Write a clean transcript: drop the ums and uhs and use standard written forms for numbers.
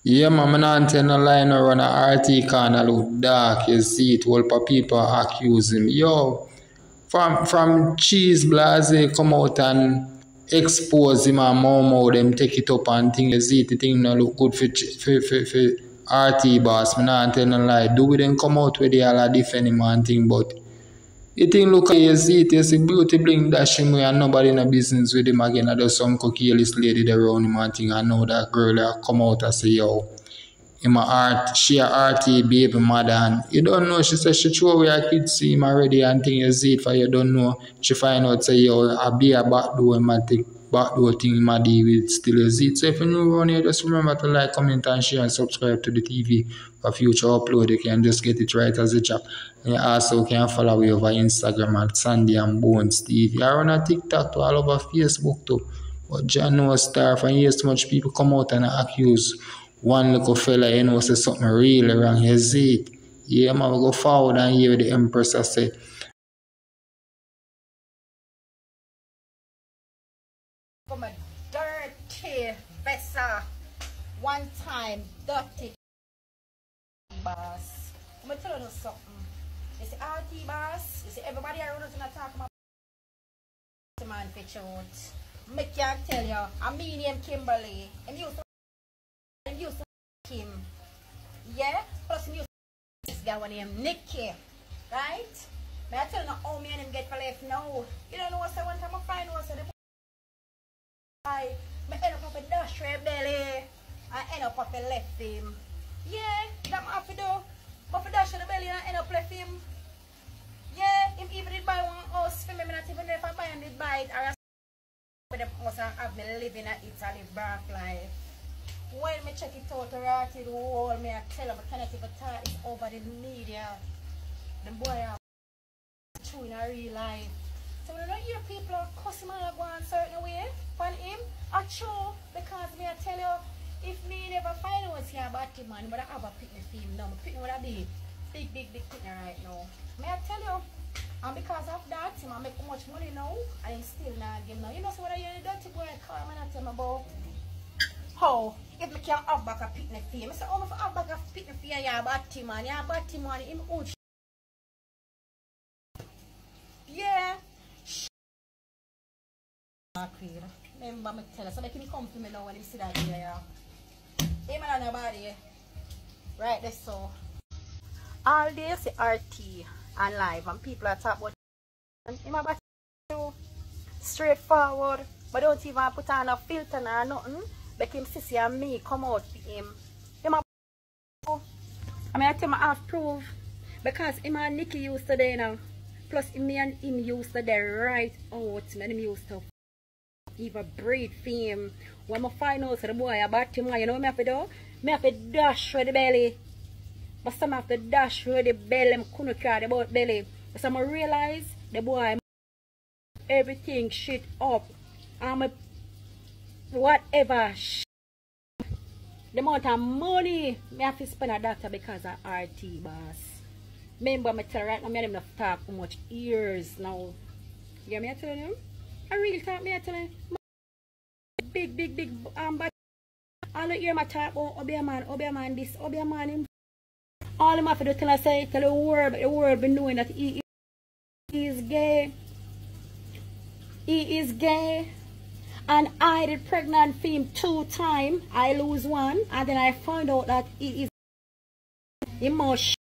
Yeah, man, I'm not telling a lie no run a RT corner look dark, you see it, whole of people accuse him. Yo, from Cheese Blase come out and expose him and Momo, them take it up and thing, you see it, the thing no look good for RT boss. I'm not telling a lie. Do we then come out with the all defend him and thing, but you think look at you see it, you see beauty bling dash him way and nobody in a business with him again. I just some careless lady there around him and thing. I know that girl that come out and say, yo, him a art, she a arty baby mother and you don't know, she said she throw away her kids see him already and thing you see it for you don't know. She find out say yo a be a backdoor him a take backdoor thing him a deal with still you see it. So if you know around here just remember to like, comment and share and subscribe to the TV for future upload. You can just get it right as a job. And you also can follow me over Instagram at Sandy and Bones TV. You are on a TikTok too, all over Facebook too. But John no star for years too much people come out and accuse one little fella, you know, say something really wrong. You see it. Yeah, man, we go forward and hear the Empress I say. From a dirty vessel, one time, dirty boss. I'm going to tell you something. You see RT boss, you see everybody around us going to talk about the man for out. I can tell you, I'm medium Kimberly. I'm used to Kim. Yeah? Plus I'm used to this guy when named Nicky. Right? May I tell you how me and him get for life now? You don't know what I want time I find what's the I end up with a dash red belly. I end up with a left him. Yeah, that I have to do. But for dash the belly and I end up left him. Yeah, him even did buy one house for me. Not even if I buy and did buy it. Or I must have me living at Italy back life. When me check it out, the whole me I tell him I cannot even talk it over the media. The boy are true in a real life. So when I don't hear people cussing and go a certain way on him, I true because me I tell you, if me never find out here about him man, but I have a picnic for him now. My picnic would be big picnic right now. May I tell you, and because of that, him I make much money now, and him still not give now. You know so what I hear the dirty boy call me and tell me about how if me can't have back a picnic for him. I say, oh, if I have back a picnic for you, yeah, about him man, yeah, about him man, him out. Yeah. Remember me tell us, so they can come to me now when you see that here, yeah. Hey man, nobody. Right there, so. All day, say RT and live, and people are talking about him about you straightforward, but don't even put on a filter or nothing. Make him sissy and me come out for him. Him a I mean, I tell him I have proof because him and Nicky used to there now. Plus, me and him used to there right out, and him used to even breed for him. When I find out the boy about him, you know what I have to do? I have to dash with the belly. But some have to dash with the belly, I couldn't care about belly. But some I realize the boy everything shit up. Whatever shit. The amount of money I have to spend on doctor because of RT boss. Remember me tell right now, I don't talk too much years now. You hear me telling him? I really talk me telling him. Big but all the hear my talk about Obey a man this, Obey a man him. All him have to do till I say tell the world be knowing that he is gay. He is gay. And I did pregnant for him 2 times. I lose one and then I found out that he is must